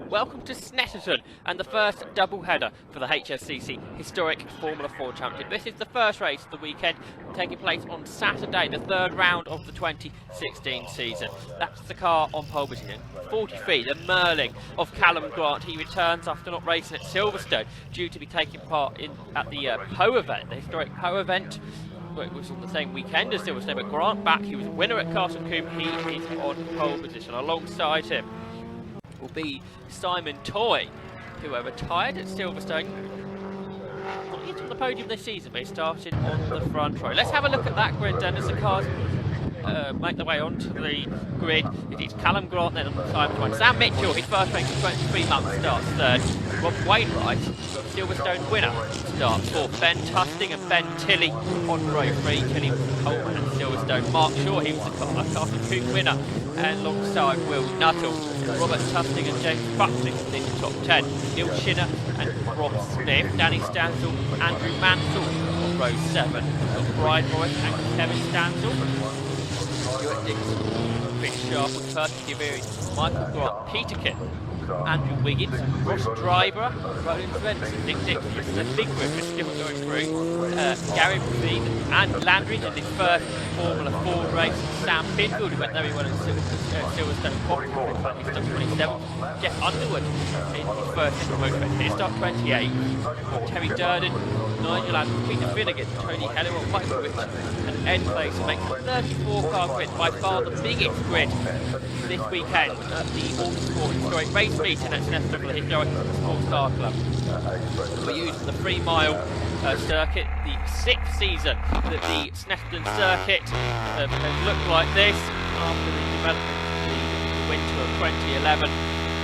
Welcome to Snetterton and the first double-header for the HSCC Historic Formula 4 Championship. This is the first race of the weekend, taking place on Saturday, the third round of the 2016 season. That's the car on pole position. 43, the Merlin of Callum Grant. He returns after not racing at Silverstone, due to be taking part at the Poe event, the historic Poe event. It was on the same weekend as Silverstone, but Grant back. He was a winner at Castle Combe. He is on pole position. Alongside him will be Simon Toy, who retired at Silverstone. Not yet on the podium this season, but he started on the front row. Let's have a look at that grid then as the cars make their way onto the grid. It is Callum Grant then on the side of Sam Mitchell, his first race in 23 months, starts third. Rob Wainwright, Silverstone winner, starts fourth. Ben Tusting and Ben Tilley on row 3. Tilley was Coleman at Silverstone. Mark Shaw, he was the Castle Combe winner, and alongside Will Nuttall, Robert Tusting and James Buckley in the top 10. Neil Shinner and Rob Smith, Danny Stansel, Andrew Mansell on row 7. Brian Morris and Kevin Stansel. Stuart Dixon, Chris Sharp, Percy Giveri, Michael Grant, Peter Kitt, Andrew Wiggins, Ross Driver, Roland Svensson, Nick Dixon, the big group is still going through. Gary Reed and Landry in his first Formula 4 race. Sam Binfield, who went very well at Silverstone, he's stuck 27. Jeff Underwood in his first motorsport, he's stuck 28. Terry Durden, Nigel Adams, Peter Finnegan, Tony Heller, Michael Rich, and Ed Place makes the 34-car grid, by far the biggest grid this weekend at the Autosport Historic Race Meeting at Snetterton for the Historic Sports Car Club. We're using the 3-mile circuit, the 6th season that the Snetterton circuit has looked like this after the development of the winter of 2011.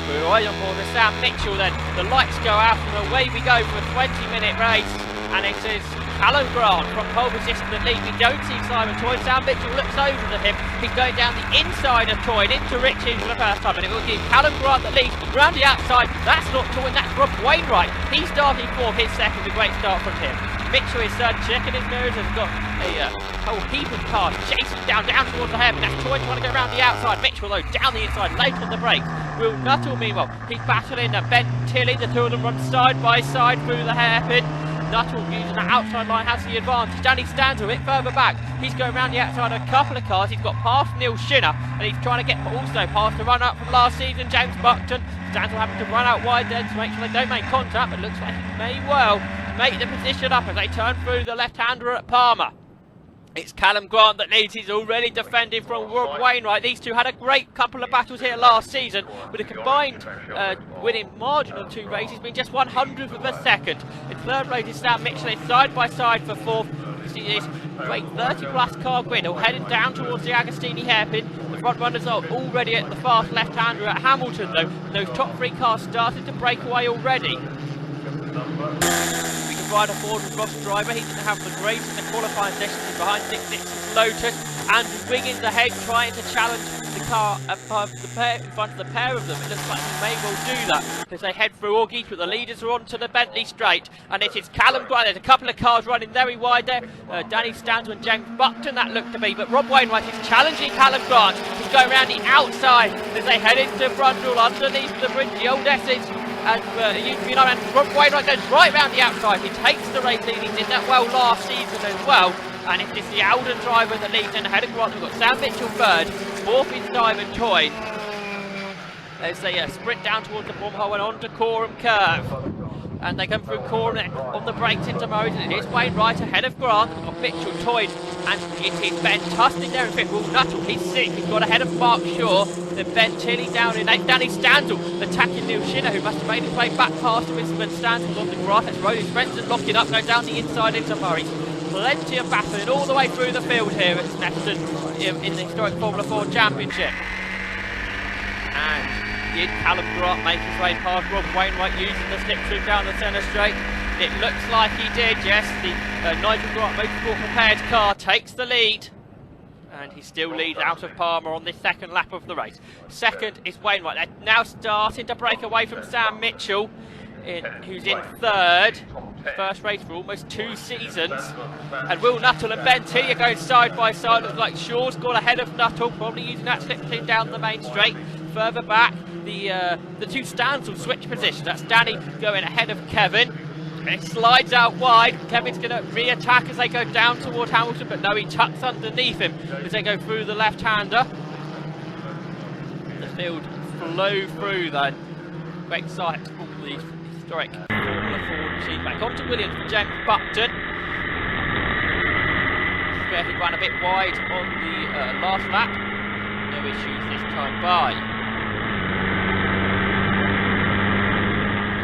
We're right on board with Sam Mitchell then. The lights go out and away we go for a 20-minute race, and it is Callum Grant from pole position that lead. We don't see Simon Toy. Sam Mitchell looks over to him. He's going down the inside of Toy into Richie for the first time, and it will give Callum Grant the lead round the outside. That's not Toy, that's Rob Wainwright. He's starting for his second, a great start from him. Mitchell is checking his nose, has got a whole heap of cars chasing down towards the hairpin. That's Toy trying to go around the outside. Mitchell though down the inside, late on the brakes. Will Nuttall meanwhile, he's battling Ben Tilley. The two of them run side by side through the hairpin. Nuttall using that outside line has the advantage. Danny stands a bit further back. He's going around the outside of a couple of cars. He's got past Neil Shinner, and he's trying to get also past the run-up from last season, James Buckton. Stansel having to run out wide then to make sure they don't make contact, but looks like he may well make the position up as they turn through the left-hander at Palmer. It's Callum Grant that leads. He's already defended from Rob Wainwright. These two had a great couple of battles here last season with a combined winning margin of 2 races, being just 100th of a second. In third race is Sam Mitchell, side by side for fourth. You see this great 30-plus car grid all heading down towards the Agostini hairpin. The front runners are already at the fast left-hander at Hamilton though. Those top 3 cars started to break away already. Rider forward with Ross Driver. He didn't have the greatest in the qualifying sessions behind Nick Dixon's Lotus. And Wiggins ahead trying to challenge the car above the pair, in front of the pair of them. It looks like he may well do that as they head through Augie, but the leaders are onto the Bentley straight. And it is Callum Grant. There's a couple of cars running very wide there. Danny Stansel and James Buckton, that looked to be. But Rob Wainwright is challenging Callum Grant. He's going around the outside as they head into Brundle underneath the bridge, the old Essex. And Rob Wainwright goes right round the outside. He takes the race lead. He did that well last season as well. And it is the Alden driver that leads in ahead of Grant. We've got Sam Mitchell third. Fourth is Simon Toy. As they sprint down towards the wormhole and onto Coram Curve. And they come through Coram on the brakes into Murray's. And it is Wainwright ahead of Grant. We've got Mitchell, Toy, and it is Ben Tusting there in fifth. Will Nuttall, he's sixth. He's got ahead of Mark Shaw. Then Ben Tilley down in eighth. Danny Stansel attacking Neil Shinner, who must have made his way back past him when Stansel's on the grass. That's Roland Svensson locking up, goes down the inside into Murray. Plenty of battling all the way through the field here at Snetterton in the historic Formula 4 Championship. And did Callum Grant make his way past Rob Wainwright using the slipstream down the centre straight? It looks like he did, yes. The Nigel Grant Motorsport prepared car takes the lead. And he still leads out of Palmer on this second lap of the race. Second is Wainwright. They're now starting to break away from Sam Mitchell, who's in third. First race for almost 2 seasons. And Will Nuttall and Ben Tilley are going side by side. Looks like Shaw's got ahead of Nuttall, probably using that slipstream down the main straight. Further back the two stands will switch positions. That's Danny going ahead of Kevin. It slides out wide. Kevin's going to re-attack as they go down toward Hamilton, but no, he tucks underneath him as they go through the left-hander. The field flow through then. Great sight, all the historic Formula Ford machine. Back onto Williams for James Buckton. Where he ran a bit wide on the last lap. No issues this time by.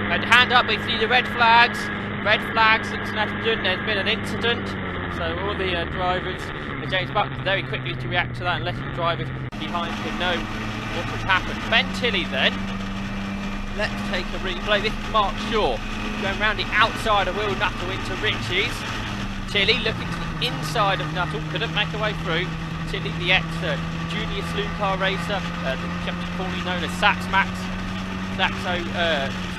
And hand up, we see the red flags. Red flags at Snetterton. There's been an incident. So all the drivers, James Buckton very quickly to react to that and letting drivers behind him know what has happened. Ben Tilley then. Let's take a replay. This is Mark Shaw going round the outside of Will Nuttall into Richie's. Tilley looking to the inside of Nuttall, couldn't make a way through. Tilley, the ex-junior saloon car racer, formerly known as Saxo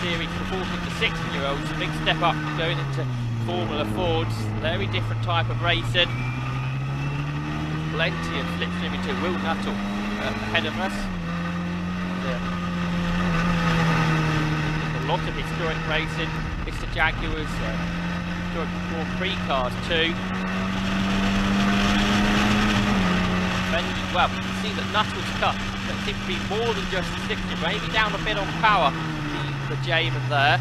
series for 14 to 16-year-olds. Big step up going into Formula Fords. Very different type of racing. Plenty of slipstream into Will Nuttall ahead of us. A lot of historic racing. Mr. Jaguar's historic Grand Prix cars too. Well, you can see that Nuttall's car seems to be more than just a 60, maybe down a bit on power, the Jamin there.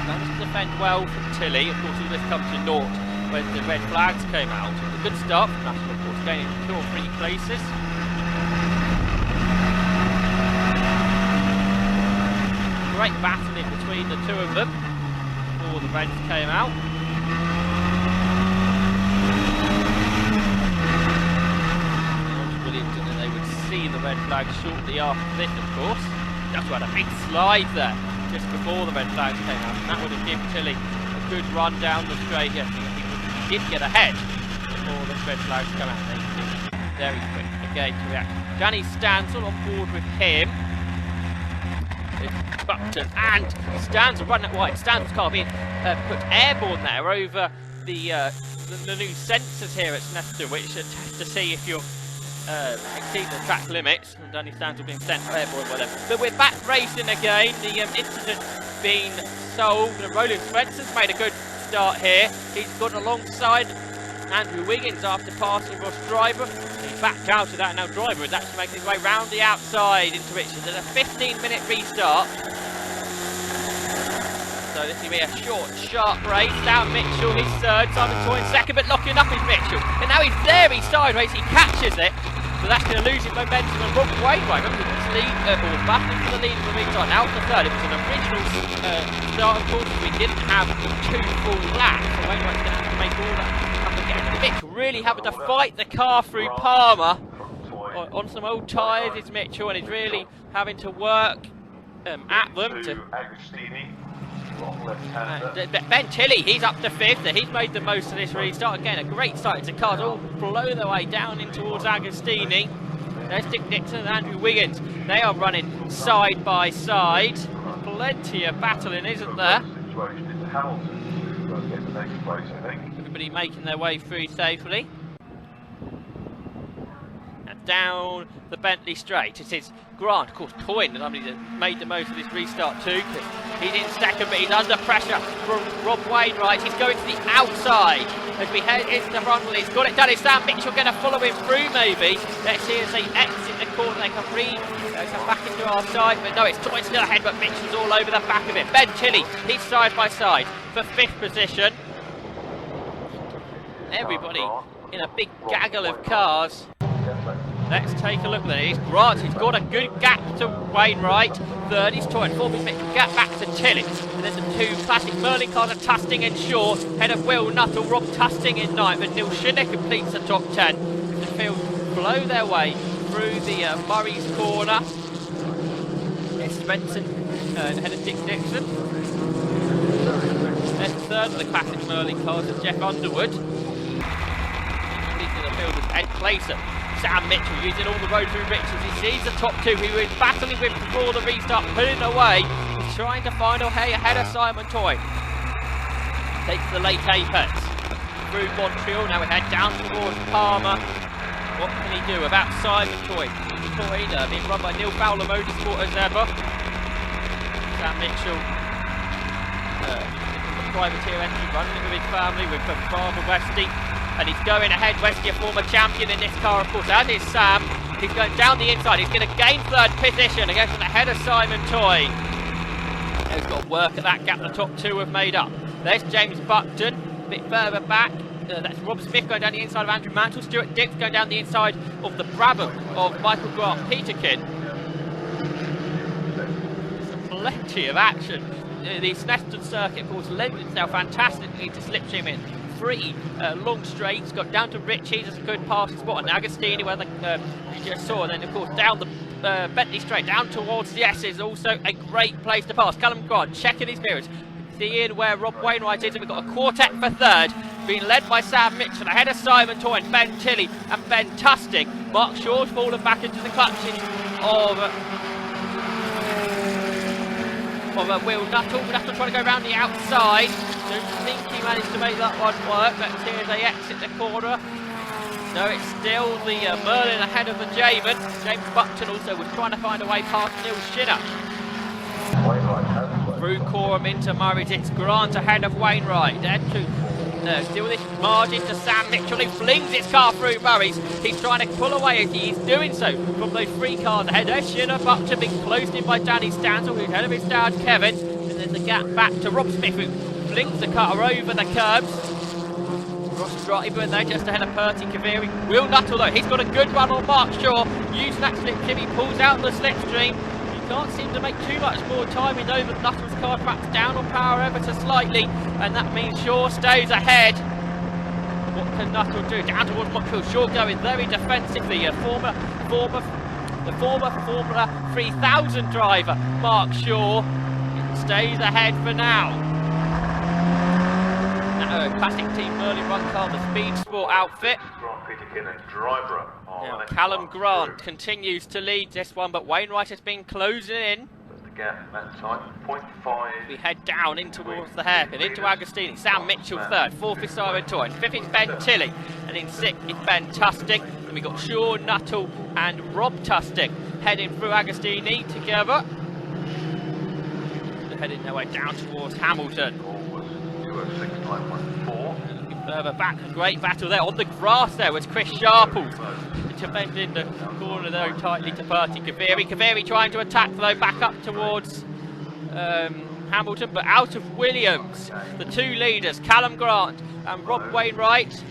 Managed to defend well from Tilley. Of course, all this comes to naught when the red flags came out. A good start from Nuttall, of course, gaining 2 or 3 places. Great battle in between the two of them before the reds came out. Williamson, and they would see the red flag shortly after this, of course. Just had a big slide there just before the red flags came out, and that would have given Tilley a good run down the straight. Yes, he did get ahead before the red flags come out. They did very quick again to react. Danny Stansel on board with him. Buckton and Stansel running it wide. Stansel's car being put airborne there over the new sensors here at Snetterton, which test to see if you're exceeding the track limits. And Danny Stansel being sent airborne, whatever. But we're back racing again. The incident being solved. And Roland Spencer's made a good start here. He's gone alongside Andrew Wiggins after passing Ross Driver. He's backed out of that, and now Driver is actually making his way round the outside into Richards. There's a 15-minute restart. So this will be a short, sharp race. Down Mitchell, he's third. Simon Toyne second, but locking up is Mitchell. And now he's there, he's sideways, he catches it. But that's going to lose his momentum, and Rob Wainwright was battling for the lead in the restart. Now to third. It was an original start, of course. We didn't have 2 full laps. So Wainwright's going to have to make all that up again. And Mitchell really having to fight the car through Palmer. On some old tyres is Mitchell, and he's really having to work at them to... Ben Tilley, he's up to 5th. He's made the most of this restart. Again, a great start. It's the cars all blow their way down in towards Agostini. There's Dick Dixon and Andrew Wiggins. They are running side by side. Plenty of battling, isn't there? Everybody making their way through safely. And down the Bentley straight. It is Grant, of course, Toyne, somebody that made the most of this restart too. He's in second, but he's under pressure from Rob Wainwright. He's going to the outside as we head into the front. Well, he's got it done. Is Sam Mitchell going to follow him through, maybe? Let's see as they exit the corner. They can come back into our side, but no, it's Toyne still ahead, but Mitchell's all over the back of it. Ben Tilley, he's side by side for 5th position. Everybody in a big gaggle of cars. Let's take a look then. He's Grant, he's got a good gap to Wainwright. 3rd is Toyne, 4th is Mitchell, gap back to Tilley. And then the 2 classic Merlin cars are Tusting and Shaw. Head of Will Nuttall, Rob Tusting in 9th, but Neil Shinner completes the top 10. The field blow their way through the Murray's corner. It's Svensson ahead of Dick Dixon. Then 3rd of the classic Merlin cars is Jeff Underwood. Completing the field is Ed Clayson. Sam Mitchell using all the road through Richards. He sees the top 2 who was battling with before the restart, pulling away. He's trying to find a way ahead of Simon Toyne. Takes the late apex through Montreal. Now we head down towards Palmer. What can he do about Simon Toy? Being run by Neil Fowler Motorsport as ever. Sam Mitchell, the privateer entry, running with his family with Father Westy. And he's going ahead. Westy, a former champion in this car, of course, as is Sam. He's going down the inside. He's going to gain third position against the head of Simon Toy. He's got to work at that gap the top two have made up. There's James Buckton, a bit further back. That's Rob Smith going down the inside of Andrew Mantle. Stuart Dix going down the inside of the Brabham of Michael Grant Peterkin. Plenty of action. The Snetterton circuit, of course, lends itself fantastically to slipstreaming. 3 long straights, got down to Ritchie's as a good passing spot, and Agostini where you just saw, and then of course down the Bentley straight, down towards the S is also a great place to pass. Callum Grant checking his mirrors, seeing where Rob Wainwright is, and we've got a quartet for third, being led by Sam Mitchell, ahead of Simon Toy and Ben Tilley and Ben Tusting. Mark Shaw's fallen back into the clutches of Will Nuttall. Nuttall trying to go around the outside. Don't think he managed to make that one work. Let's see as they exit the corner. No, it's still the Merlin ahead of the Jamin. James Buckton also was trying to find a way past Neil Shinner. Through Coram into Murray's, it's Grant ahead of Wainwright. Still this margin to Sam Mitchell, who flings his car through Murray's. He's trying to pull away as he's doing so from those 3 cars ahead. There's Shinner, Buckton being closed in by Danny Stansel, who's ahead of his dad Kevin. And then the gap back to Rob Smith, who flings the car over the curbs. Ross Driver there just ahead of Perty Kaviri. Will Nuttall though, he's got a good run on Mark Shaw. Using that slip tip, he pulls out the slipstream. Can't seem to make too much more time. We know that Nuttall's car perhaps down on power ever so slightly, and that means Shaw stays ahead. What can Nuttall do? Down towards Montfield. Shaw going very defensively. The former Formula 3000 driver, Mark Shaw, stays ahead for now. Classic Team Merlin run car, the Speed Sport outfit. Now, Callum Grant continues to lead this one, but Wainwright has been closing in. We head down in towards the hairpin, into Agostini. Sam Mitchell third, 4th is Simon Toy, 5th is Ben Tilley, and in 6th is Ben Tusting. And we've got Shaw, Nuttall and Rob Tusting heading through Agostini together. They're heading their way down towards Hamilton. Looking further back, a great battle there. On the grass there was Chris Sharples, defending the corner though tightly to Perty Kaviri. Kaviri trying to attack though back up towards Hamilton, but out of Williams. The 2 leaders, Callum Grant and Rob Wainwright.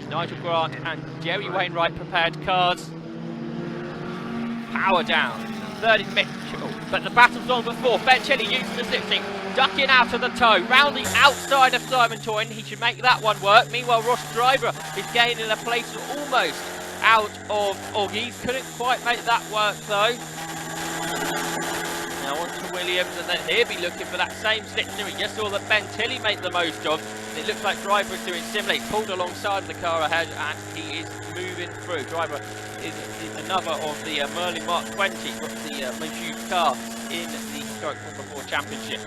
Nigel Grant and Jerry Wainwright prepared cars. Power down. 3rd is Mitchell, but the battle's on before. Ben Tilley using the slipstream, ducking out of the toe, round the outside of Simon Toy, and he should make that one work. Meanwhile, Ross Driver is gaining a place almost out of Oggies. Couldn't quite make that work though. Now on to Williams, and then he'll be looking for that same slipstream we just saw that Ben Tilley made the most of. It looks like Driver is doing similarly. He's pulled alongside the car ahead and he is moving through. Driver is another of the Merlin Mark 20, got the most used car in the historic Formula 4 Championship.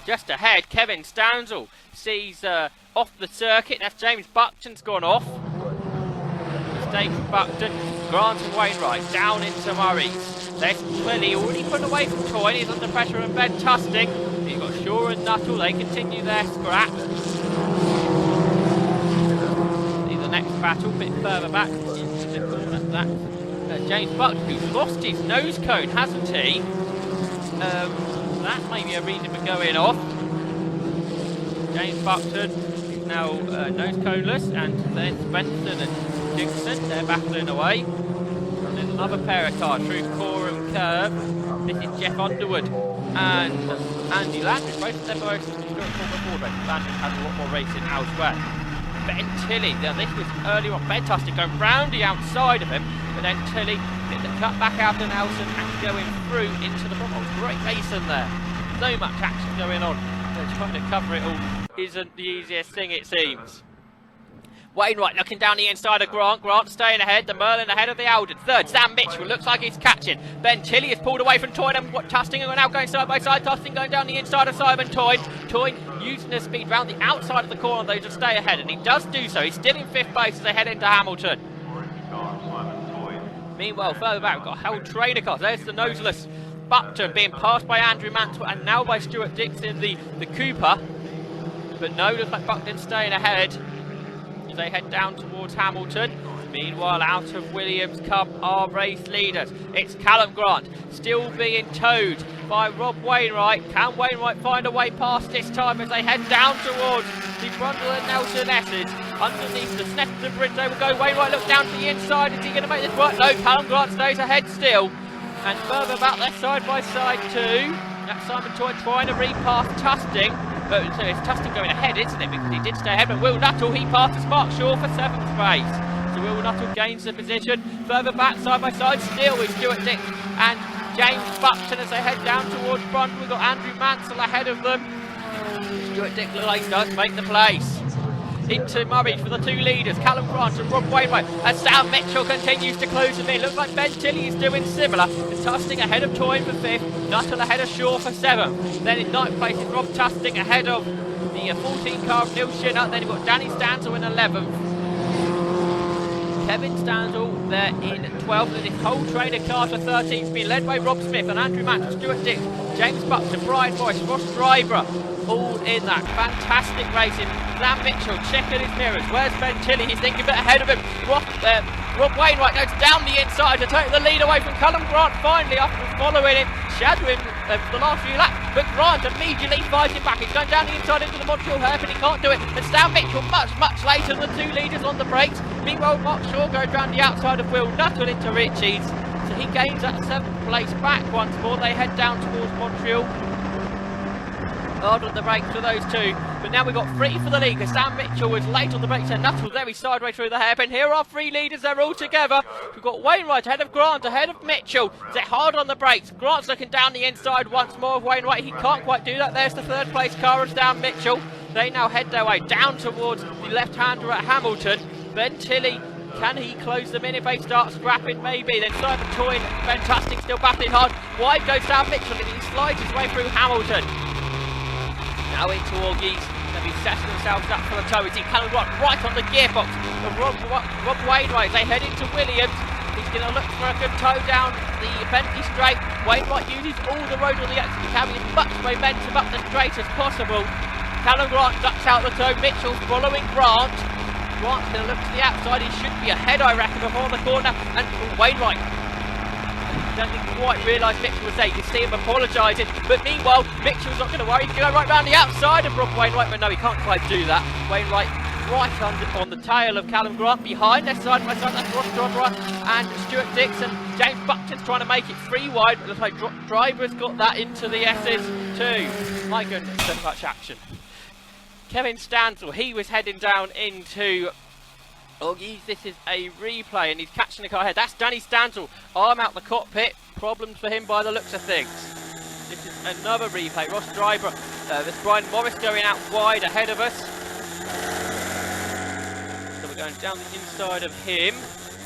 Just ahead, Kevin Stansel sees off the circuit. That's James Buckton's gone off. Mistake from Buckton. Grant and Wainwright down into Murray's. There's Twilly already put away from Toy. He's under pressure and Ben Tusting. You've got Shaw and Nuttall. They continue their scrap. See the next battle, a bit further back. James Buckton, who's lost his nose cone, hasn't he? That may be a reason for going off. James Buckton is now nose coneless, and then Benson and Dixon, they're battling away. And there's another pair of cars through Coram Curve. This is Jeff Underwood and Andy Landry. Both of them are historic Formula 4 races. Landry has a lot more racing elsewhere. Ben Tilley, now this was earlier on. Ben Tusting going round the outside of him, but then Tilley did the cut back out to Nelson and going through into the front. Great racing there. So much action going on. They're trying to cover it all isn't the easiest thing, it seems. Wainwright looking down the inside of Grant. Grant staying ahead. The Merlin ahead of the Alden. Third, Sam Mitchell. Looks like he's catching. Ben Tilley is pulled away from Toyn and Tusting are now going side by side. Tusting going down the inside of Simon Toyn. Toyn using his speed round the outside of the corner though to stay ahead, and he does do so. He's still in 5th place as they head into Hamilton. Meanwhile, further back, we've got Held Trainer cars. There's the noseless Buckton being passed by Andrew Mansell and now by Stuart Dixon, the Cooper. But no, looks like Buckton staying ahead as they head down towards Hamilton. Meanwhile, out of Williams come our race leaders. It's Callum Grant still being towed by Rob Wainwright. Can Wainwright find a way past this time as they head down towards the Brundle and Nelson S's? Underneath the Snetterton Bridge they will go. Wainwright looks down to the inside. Is he going to make this work? No, Callum Grant stays ahead still. And further back, they're side by side too. That's Simon Toy trying to repass Tusting. But it's Tusting going ahead, isn't it? Because he did stay ahead. But Will Nuttall, he passes Mark Shaw for 7th place. So Will Nuttall gains the position. Further back, side by side, still with Stuart Dick and James Buckton as they head down towards Brundle. We've got Andrew Mansell ahead of them. Stuart Dick does make the place. Into Murray for the 2 leaders, Callum Grant and Rob Wainwright, as Sam Mitchell continues to close them in. Looks like Ben Tilley is doing similar. It's Tusting ahead of Toyn for 5th, Nuttall ahead of Shaw for 7th. Then in 9th place is Rob Tusting ahead of the 14 car of Neil Shinner. Then you've got Danny Stansel in 11th. Kevin Stansel there in 12th, and his whole trainer car for 13th, being led by Rob Smith and Andrew Mansell, Stuart Dick, James Buckton, Brian Boyce, Ross Driver, all in that fantastic racing. Sam Mitchell checking his mirrors. Where's Ben Tilley? He's thinking a bit ahead of him. Rob Wainwright goes down the inside to take the lead away from Callum Grant finally after following him, shadowing for the last few laps. But Grant immediately fighting back. He's going down the inside into the Montreal hairpin. He can't do it. And Sam Mitchell much later than the 2 leaders on the brakes. Meanwhile, Mark Shaw goes round the outside of Will Nuttall into Ritchie's. So he gains that 7th place back once more. They head down towards Montreal. Hard on the brakes for those 2, but now we've got 3 for the lead because Sam Mitchell was late on the brakes and Nuttall very sideways through the hairpin. Here are 3 leaders, they're all together. We've got Wainwright ahead of Grant, ahead of Mitchell. They're hard on the brakes. Grant's looking down the inside once more of Wainwright. He can't quite do that. There's the 3rd place car of Sam Mitchell. They now head their way down towards the left-hander at Hamilton. Ben Tilley, can he close them in if they start scrapping? Maybe. Then Simon Toyn, Ben Tusting still battling hard. Wide goes Sam Mitchell and he slides his way through Hamilton. Now into Augies, they'll be setting themselves up for the tow. We see Callum Grant right on the gearbox of Rob Wainwright. They head into Williams. He's going to look for a good tow down the Bentley straight. Wainwright uses all the road on the exit to carry as much momentum up the straight as possible. Callum Grant ducks out the tow. Mitchell's following Grant. Grant's going to look to the outside. He should be ahead, I reckon, before the corner. And Wainwright don't quite realise Mitchell was there. You can see him apologising. But meanwhile, Mitchell's not going to worry. He's going to go right round the outside of Rob Wainwright. But no, he can't quite do that. Wainwright right on the tail of Callum Grant. Behind their side by side, that's Ross Driver and Stuart Dixon. James Buckton's trying to make it 3 wide. But looks like Driver's got that into the S's too. My goodness, so much action. Kevin Stansel, he was heading down into Augies. This is a replay and he's catching the car ahead. That's Danny Stansel, arm out the cockpit. Problems for him by the looks of things. This is another replay. Ross Driver, there's Brian Morris going out wide ahead of us. So we're going down the inside of him.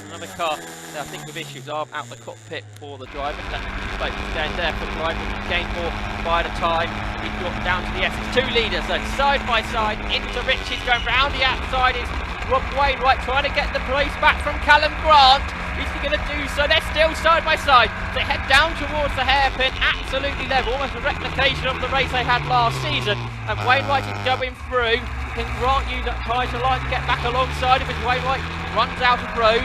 Another car, I think, with issues. Arm out the cockpit for the driver. That's down there for the driver. He gained more by the time. He's got down to the S's. 2 leaders, so side by side into Ritchie's. Going round the outside is Rob Wainwright trying to get the place back from Callum Grant. Is he going to do so? They're still side by side. They head down towards the hairpin, absolutely level, almost a replication of the race they had last season. And Wainwright is going through. Can Grant use that tyre line to get back alongside him as Wainwright runs out of road?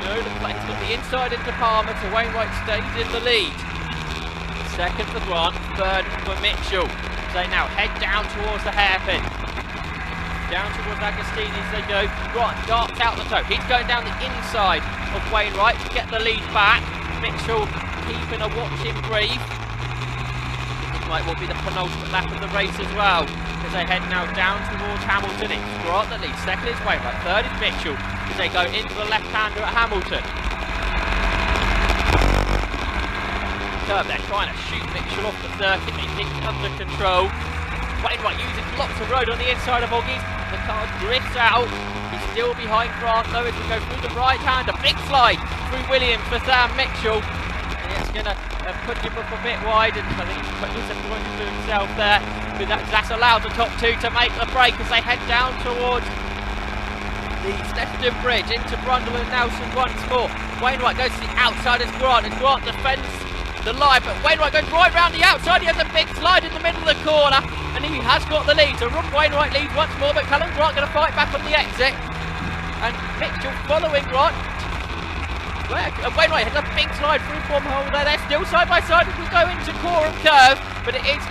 No, the place got the inside into Palmer, so Wainwright stays in the lead. 2nd for Grant, 3rd for Mitchell. So they now head down towards the hairpin. Down towards Agostini as they go. Grant darts out the toe. He's going down the inside of Wainwright to get the lead back. Mitchell keeping a watching brief. It might well be the penultimate lap of the race as well, as they head now down towards Hamilton. It's Grant the lead. 2nd is Wainwright. 3rd is Mitchell as they go into the left-hander at Hamilton. Curve, they're trying to shoot Mitchell off the circuit. He keeps it under control. Wainwright using lots of road on the inside of Augies. The car drifts out. He's still behind Grant though as we go through the right hand. A big slide through Williams for Sam Mitchell. And it's going to put him up a bit wide, and I think he's putting some points to himself there. But that's allowed the top two to make the break as they head down towards the Snetterton Bridge into Brundle and Nelson once more. Wainwright goes to the outside as Grant defends the line, but Wainwright goes right round the outside. He has a big slide in the middle of the corner, and he has got the lead. So Rob Wainwright leads once more, but Callum Grant going to fight back on the exit, and Mitchell following Grant. Wainwright has a big slide through Bombhole there. They're still side by side as we go into Coram Curve, but it's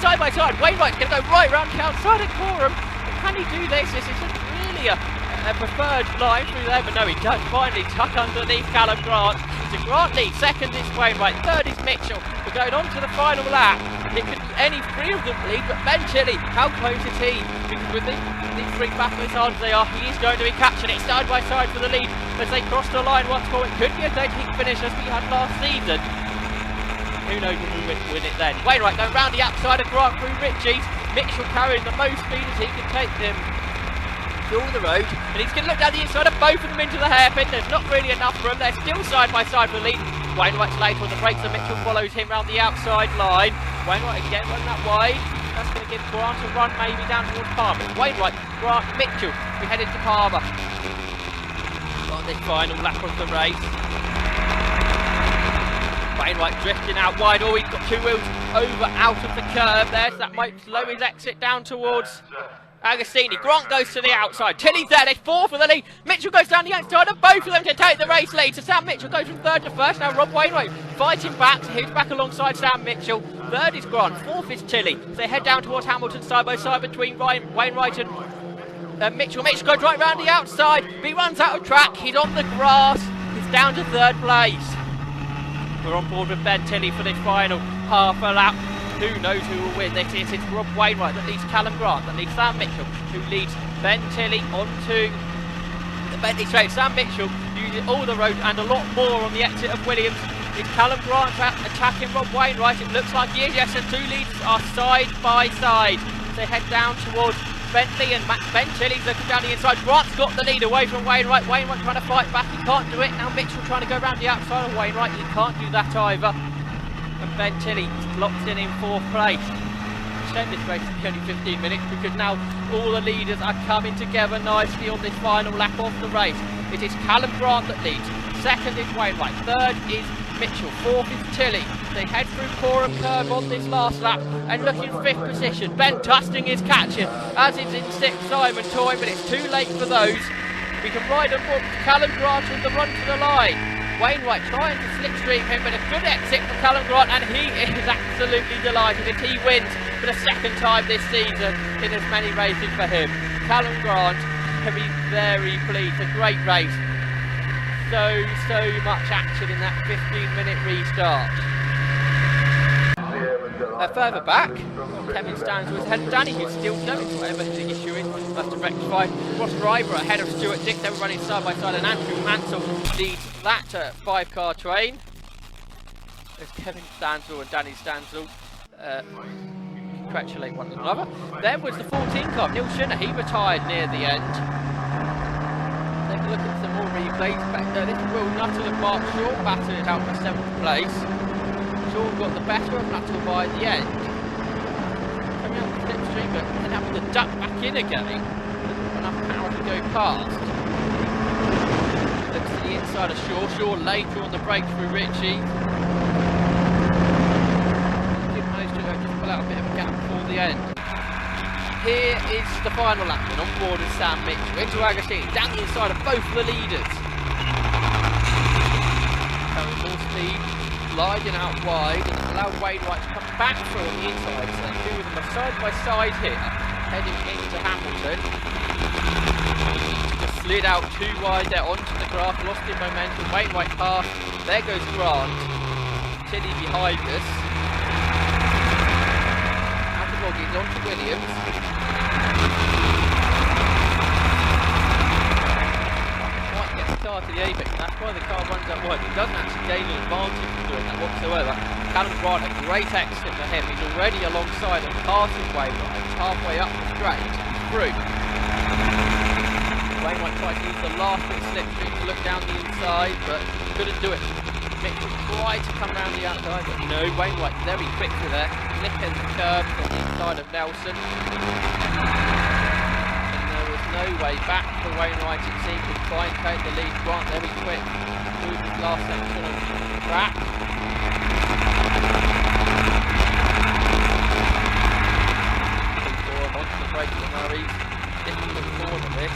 side by side. Wainwright's going to go right round the outside of Coram. Can he do this? This isn't really a preferred line through there, but no, he does finally tuck underneath Callum Grant. So Grant leads, second is Wainwright, third is Mitchell. We're going on to the final lap. It could any three of them lead, but Ben Chilly, how close is he? Because with these three battling as hard as they are, he is going to be catching it side by side for the lead as they cross the line once more. It could be a dead heat finish as we had last season. Who knows who will win it then? Wainwright going round the outside of Grant through Ritchie's. Mitchell carrying the most speed as he can take them through the road, and he's going to look down the inside of both of them into the hairpin. There's not really enough room. They're still side by side for the lead. Wainwright's late on the brakes, and Mitchell follows him round the outside line. Wainwright again running that wide. That's going to give Grant a run maybe down towards Palmer. Wainwright, Grant, Mitchell. We head into Palmer on this final lap of the race. Wainwright drifting out wide. Oh, he's got two wheels over out of the curve there, so that might slow his exit down towards Agostini. Grant goes to the outside. Tilly's there. They four for the lead. Mitchell goes down the outside of both of them to take the race lead. So Sam Mitchell goes from third to first. Now Rob Wainwright fighting back. So he's back alongside Sam Mitchell. Third is Grant. Fourth is Tilly. So they head down towards Hamilton side by side between Wainwright and Mitchell. Mitchell goes right round the outside. But he runs out of track. He's on the grass. He's down to third place. We're on board with Ben Tilly for this final half a lap. Who knows who will win this? It's Rob Wainwright that leads Callum Grant, that leads Sam Mitchell, who leads Ben Tilly onto the Bentley straight. Sam Mitchell uses all the road and a lot more on the exit of Williams. It's Callum Grant attacking Rob Wainwright. It looks like he is. Yes, the two leads are side by side. They head down towards Bentley, and Ben Tilly's looking down the inside. Grant's got the lead away from Wainwright. Wainwright trying to fight back. He can't do it. Now Mitchell trying to go around the outside of Wainwright. He can't do that either. And Ben Tilly locked in fourth place. Shame this race is only 15 minutes because now all the leaders are coming together nicely on this final lap of the race. It is Callum Grant that leads. Second is Wainwright. Third is Mitchell. Fourth is Tilly. They head through Coram Curve on this last lap and look in fifth position. Ben Tusting is catching, as is in sixth Simon Toy, but it's too late for those. We can ride on board Callum Grant with the run to the line. Wainwright trying to slipstream him, but a good exit for Callum Grant, and he is absolutely delighted if he wins for the second time this season in as many races for him. Callum Grant can be very pleased. A great race. So much action in that 15-minute restart. Further back, Kevin Stansworth ahead of Danny, who's still going, whatever the issue is, must have rectified. Ross Riber ahead of Stuart Dick, they were running side by side, and Andrew Mansell leads that 5-car train. There's Kevin Stansel and Danny Stansel congratulate one another. There was the 14 car, Neil Schunner, he retired near the end. Take a look at some more replays. Back there, this Will Nuttall and Mark Shaw battered it out for 7th place. Shaw got the better of Nuttall by the end. Coming up the slipstream, but then having to duck back in again. Enough power to go past. Looks to the inside of Shaw. Shaw later on the break through Ritchie. Did manage to just pull out a bit of a gap before the end. Here is the final lap, and on board is Sam Mitchell into Agostini, down the inside of both the leaders. Carrying more speed, gliding out wide, and allowed Wainwright to come back through on the inside, so the two of them are side by side here, heading into Hamilton. Just slid out too wide there onto the grass, lost in momentum. Wainwright past, there goes Grant. Tilly behind us. Attenborough is on to Williams. Car to the apex, and that's why the car runs up wide. He doesn't actually gain an advantage from doing that whatsoever. Callum Grant, a great exit for him. He's already alongside and passing Wainwright. He's halfway up the straight, through. Wainwright tried to use the last bit of slipstream to look down the inside, but couldn't do it. Mitchell tried to come round the outside, but no, Wainwright very quickly there, nipping the curb from the inside of Nelson. And there was no way back for Wainwright, it seemed, to try and take the lead. Grant very quick, through his last section of track. Onto the brakes of Murray's, difficult corner this.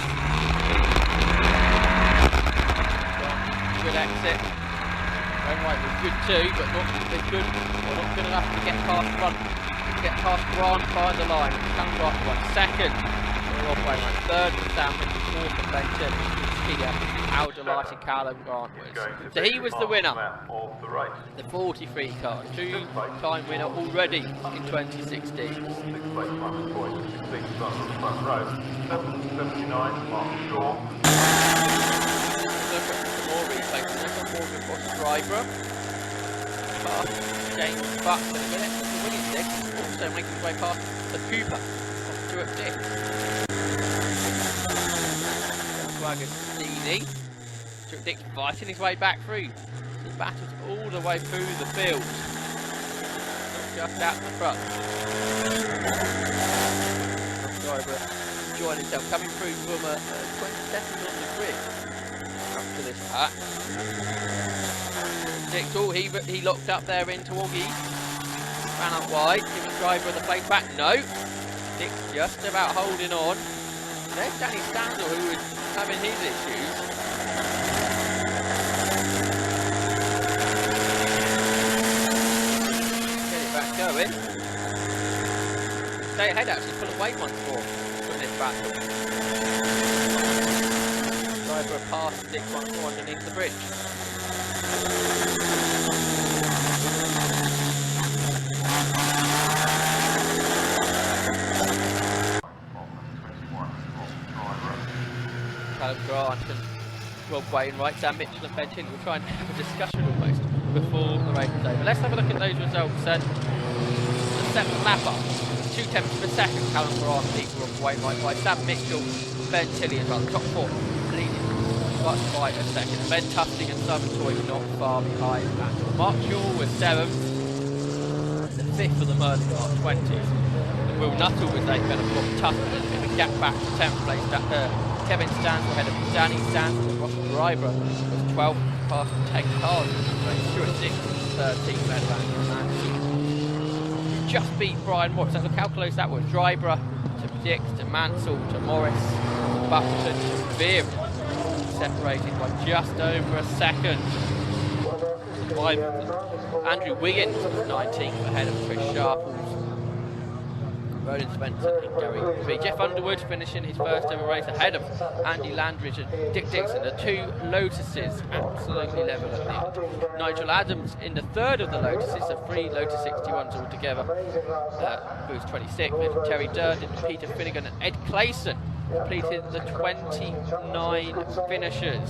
Good exit. Wainwright was good too, but not good, or not good enough to get past front. To get past Grant by the line. Sam Grant won second. Rob Wainwright third for Sam, and fourth for Ben Tilley. Skier, how delighted Callum Grant was. So he was the winner. The 43 car, two-time winner already in 2016. More replays, Morgan Boss driver. Past James Buck in a minute. The winning stick also making his way past the Cooper of Stuart Dick. Wagon Steely. Stuart Dick's fighting his way back through. He battles all the way through the field. Not just out the front. Driver enjoying himself, coming through from 22nd on the grid. To this pack. Dixall, he locked up there into Augie. Ran up wide, giving driver the place back. No. Dick's just about holding on. There's Danny Stanzel, who was having his issues. Get it back going. Stay ahead actually, pull away once more from this battle. Driver past Dick once more underneath the bridge. Callum Grant and Rob Wainwright, Sam Mitchell and Ben Tilley will try and have a discussion almost before the race is over. Let's have a look at those results then. The seventh lap up, 2 tenths per second, Callum Grant leads Rob Wainwright by Sam Mitchell, Ben Tilley as well, top four leading much by a second. Ben Tufting and Simon Toy not far behind that. Mark Shaw was 7th, the 5th of the Merlin Mark 20s. Will Nuttall was 8th, better from Tufting, and a gap back to 10th place. Kevin Stansel ahead of Danny Stansel, and Ross Driver was 12th, past 10 cars. Stuart Dick was 13th, better than just beat Brian Morris. Look how close that was. Driver to Dick, to Mansell, to Morris, to Buckton, to Veer. Separated by just over a second. Andrew Wiggins was 19th ahead of Chris Sharples. Roland Spencer and Gary B. Jeff Underwood finishing his first ever race ahead of Andy Landridge and Dick Dixon. The two Lotuses absolutely level at the end. Nigel Adams in the third of the Lotuses, the 3 Lotus 61s altogether, who was 26th. Terry Durden, Peter Finnegan and Ed Clayson completed the 29 finishers.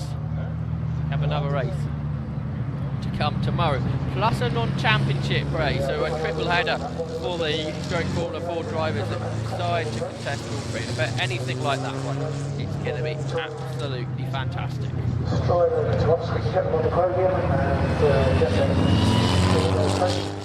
Have another race to come tomorrow, plus a non-championship race, so a triple header for the Stroke Formula 4 drivers that decide to contest all three. But anything like that one, it's going to be absolutely fantastic. Kept on the podium and